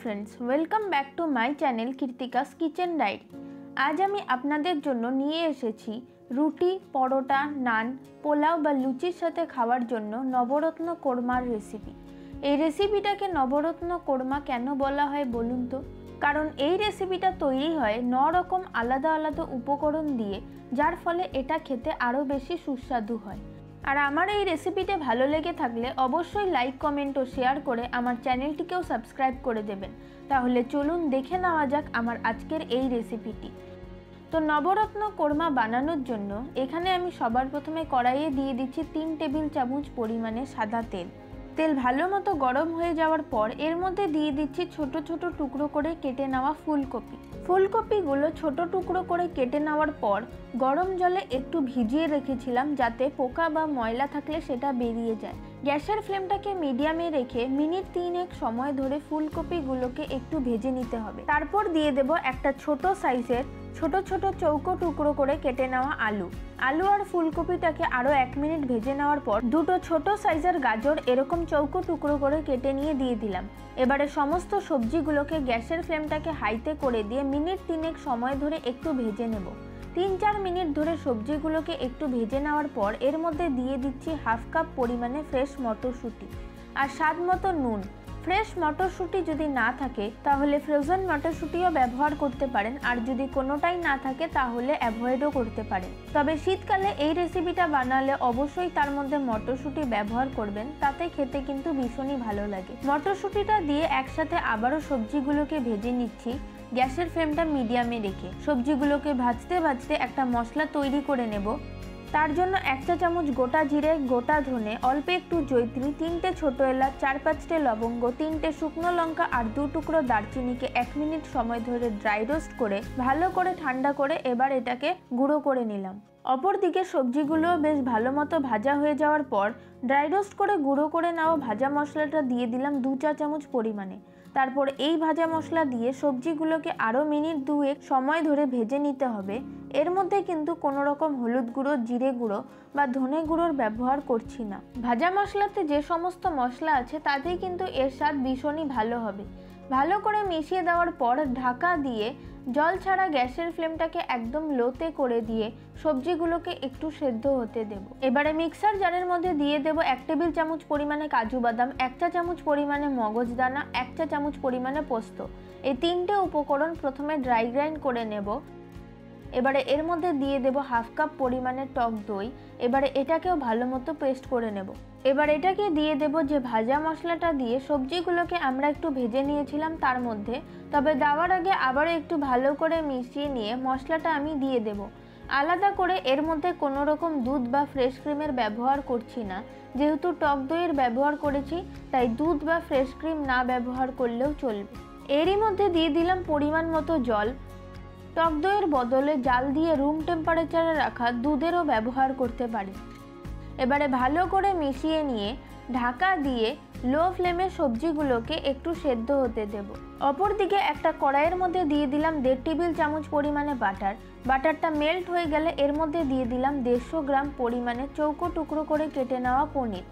Friends welcome back to my channel Kirtika's kitchen diary. आज आमी आपनादेर जोन्नो निये एसेछि रुटी परोटा नान पोलाव बा लुचिर साथे खावार जोन्नो नवरत्न कोरमा रेसिपि। এই রেসিপিটাকে নবরত্ন কোরমা কেন বলা হয় বলুন তো? কারণ এই রেসিপিটা তৈরি হয় 9 রকম আলাদা আলাদা উপকরণ দিয়ে, যার ফলে এটা খেতে আরও বেশি সুস্বাদু হয়। আর আমার এই রেসিপিটা ভালো লেগে থাকলে অবশ্যই লাইক কমেন্ট ও শেয়ার করে আমার চ্যানেলটিকেও সাবস্ক্রাইব করে দেবেন। তাহলে চলুন দেখে নেওয়া যাক আমার আজকের এই রেসিপিটি। তো নবরত্ন কোরমা বানানোর জন্য এখানে আমি সবার প্রথমে কড়াইয়ে দিয়ে দিচ্ছি 3 টেবিল চামচ পরিমাণে সাদা তেল। তেল ভালো মতো গরম হয়ে যাওয়ার পর এর মধ্যে দিয়ে দিচ্ছি ছোট ছোট টুকরো করে কেটে নেওয়া ফুলকপি। ফুলকপিগুলো ছোট টুকরো করে কেটে নেওয়ার পর গরম জলে একটু ভিজিয়ে রেখেছিলাম, যাতে পোকা বা ময়লা থাকলে সেটা বেরিয়ে যায়। গ্যাসের ফ্লেমটাকে মিডিয়ামে রেখে মিনিট 3 সময় ধরে ফুলকপিগুলোকে একটু ভেজে নিতে হবে। তারপর দিয়ে দেব একটা ছোট সাইজের ছোট ছোট চৌকো টুকরো করে কেটে নেওয়া আলু। আলু আর ফুলকপিটাকে আরও 1 মিনিট ভেজে নেওয়ার পর দুটো ছোট সাইজের গাজর এরকম চৌকো টুকরো করে কেটে নিয়ে দিয়ে দিলাম। এবারে সমস্ত সবজিগুলোকে গ্যাসের ফ্লেমটাকে হাইতে করে দিয়ে মিনিট 3 সময় ধরে একটু ভেজে নেব। 3-4 মিনিট ধরে সবজিগুলোকে একটু ভেজে নেওয়ার পর এর মধ্যে দিয়ে দিচ্ছি হাফ কাপ পরিমাণে ফ্রেশ মটরশুঁটি আর স্বাদ মতো নুন। ফ্রেশ মটরশুঁটি যদি না থাকে তাহলে ফ্রোজেন মটরশুঁটিও ব্যবহার করতে পারেন, আর যদি কোনোটাই না থাকে তাহলে অ্যাভয়েডও করতে পারেন। তবে শীতকালে এই রেসিপিটা বানালে অবশ্যই তার মধ্যে মটরশুঁটি ব্যবহার করবেন, তাতে খেতে কিন্তু ভীষণই ভালো লাগে। মটরশুঁটিটা দিয়ে একসাথে আবারও সবজিগুলোকে ভেজে নিচ্ছি গ্যাসের ফ্লেমটা মিডিয়ামে রেখে। সবজিগুলোকে ভাজতে ভাজতে একটা মশলা তৈরি করে নেব। তার জন্য 1 চা চামচ গোটা জিরে, গোটা ধনে, অল্প একটু জয়িত্রী, 3টে ছোট এলাচ, 4-5টে লবঙ্গ, 3টে শুকনো লঙ্কা আর 2 টুকরো দারচিনিকে 1 মিনিট সময় ধরে ড্রাই রোস্ট করে ভালো করে ঠান্ডা করে এবার এটাকে গুঁড়ো করে নিলাম। অপরদিকে সবজিগুলো বেশ ভালো মতো ভাজা হয়ে যাওয়ার পর ড্রাই রোস্ট করে গুঁড়ো করে নেওয়া ভাজা মশলাটা দিয়ে দিলাম 2 চা চামচ পরিমাণে। তারপর এই ভাজা মশলা দিয়ে সবজিগুলোকে আরও মিনিট 2 সময় ধরে ভেজে নিতে হবে। এর মধ্যে কিন্তু কোনো রকম হলুদ গুঁড়ো, জিরে গুঁড়ো বা ধনে গুঁড়োর ব্যবহার করছি না। ভাজা মশলাতে যে সমস্ত মশলা আছে তাতেই কিন্তু এর স্বাদ ভীষণই ভালো হবে। ভালো করে মিশিয়ে দেওয়ার পর ঢাকা দিয়ে জল ছাড়া গ্যাসের ফ্লেমটাকে একদম লোতে করে দিয়ে সবজিগুলোকে একটু সেদ্ধ হতে দেব। এবারে মিক্সার জারের মধ্যে দিয়ে দেব 1 টেবিল চামচ পরিমাণে কাজু বাদাম, 1 চা চামচ পরিমাণে মগজদানা, 1 চা চামচ পরিমাণে পোস্ত। এই 3টে উপকরণ প্রথমে ড্রাই গ্রাইন্ড করে নেব। এবারে এর মধ্যে দিয়ে দেব হাফ কাপ পরিমাণে টক দই। এবারে এটাকেও ভালো মতো পেস্ট করে নেব। এবার এটাকে দিয়ে দেব যে ভাজা মশলাটা দিয়ে সবজিগুলোকে আমরা একটু ভেজে নিয়েছিলাম তার মধ্যে। তবে দেওয়ার আগে আবারও একটু ভালো করে মিশিয়ে নিয়ে মশলাটা আমি দিয়ে দেব। আলাদা করে এর মধ্যে কোনো রকম দুধ বা ফ্রেশ ক্রিমের ব্যবহার করছি না, যেহেতু টক দইয়ের ব্যবহার করেছি তাই দুধ বা ফ্রেশ ক্রিম না ব্যবহার করলেও চলবে। এরই মধ্যে দিয়ে দিলাম পরিমাণ মতো জল। টক দইয়ের বদলে জাল দিয়ে রুম টেম্পারেচারে রাখা দুধেরও ব্যবহার করতে পারি। এবারে ভালো করে মিশিয়ে নিয়ে ঢাকা দিয়ে লো ফ্লেমে সবজিগুলোকে একটু সেদ্ধ হতে দেব। অপরদিকে একটা কড়াইয়ের মধ্যে দিয়ে দিলাম 1.5 টেবিল চামচ পরিমাণে বাটার। বাটারটা মেল্ট হয়ে গেলে এর মধ্যে দিয়ে দিলাম 150 গ্রাম পরিমাণে চৌকো টুকরো করে কেটে নেওয়া পনির।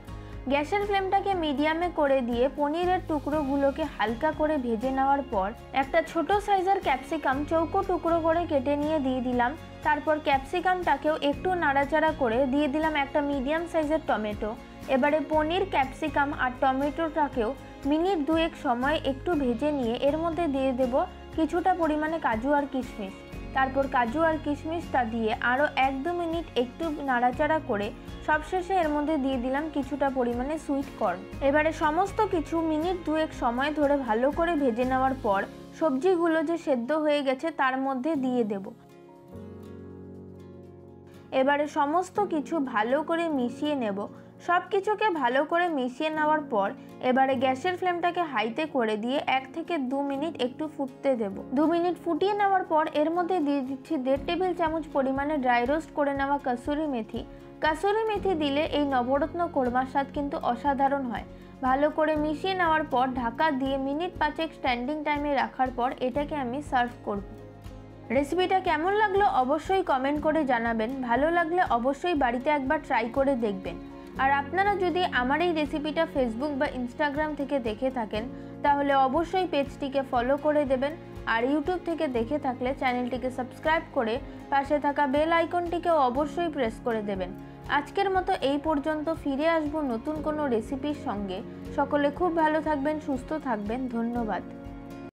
গ্যাসের ফ্লেমটাকে মিডিয়ামে করে দিয়ে পনিরের টুকরোগুলোকে হালকা করে ভেজে নেওয়ার পর একটা ছোট সাইজের ক্যাপসিকাম চৌকো টুকরো করে কেটে নিয়ে দিয়ে দিলাম। তারপর ক্যাপসিকামটাকেও একটু নাড়াচাড়া করে দিয়ে দিলাম একটা মিডিয়াম সাইজের টমেটো। এবারে পনির, ক্যাপসিকাম আর টমেটোটাকেও মিনিট 2 সময় একটু ভেজে নিয়ে এর মধ্যে দিয়ে দেব কিছুটা পরিমাণে কাজু আর কিশমিশ। তারপর কাজু আর কিশমিশটা দিয়ে আরও 1-2 মিনিট একটু নাড়াচাড়া করে সবশেষে এর মধ্যে দিয়ে দিলাম কিছুটা পরিমাণে সুইট কর্ন। এবারে সমস্ত কিছু মিনিট 2 সময় ধরে ভালো করে ভেজে নেওয়ার পর সবজিগুলো যে সেদ্ধ হয়ে গেছে তার মধ্যে দিয়ে দেব। এবারে সমস্ত কিছু ভালো করে মিশিয়ে নেব। সব কিছুকে ভালো করে মিশিয়ে নেওয়ার পর এবারে গ্যাসের ফ্লেমটাকে হাইতে করে দিয়ে 1 থেকে 2 মিনিট একটু ফুটতে দেব। 2 মিনিট ফুটিয়ে নেওয়ার পর এর মধ্যে দিয়ে দিচ্ছি 1.5 টেবিল চামচ পরিমাণে ড্রাই রোস্ট করে নেওয়া কাসুরি মেথি। কাসুরি মেথি দিলে এই নবরত্ন কোরমার স্বাদ কিন্তু অসাধারণ হয়। ভালো করে মিশিয়ে নেওয়ার পর ঢাকা দিয়ে মিনিট 5 স্ট্যান্ডিং টাইমে রাখার পর এটাকে আমি সার্ভ করব। রেসিপিটা কেমন লাগলো অবশ্যই কমেন্ট করে জানাবেন। ভালো লাগলে অবশ্যই বাড়িতে একবার ট্রাই করে দেখবেন। আর আপনারা যদি আমার এই রেসিপিটা ফেসবুক বা ইনস্টাগ্রাম থেকে দেখে থাকেন তাহলে অবশ্যই পেজটিকে ফলো করে দেবেন। আর ইউটিউব থেকে দেখে থাকলে চ্যানেলটিকে সাবস্ক্রাইব করে পাশে থাকা বেল আইকনটিকেও অবশ্যই প্রেস করে দেবেন। আজকের মতো এই পর্যন্ত, ফিরে আসবো নতুন কোনো রেসিপির সঙ্গে। সকলে খুব ভালো থাকবেন, সুস্থ থাকবেন। ধন্যবাদ।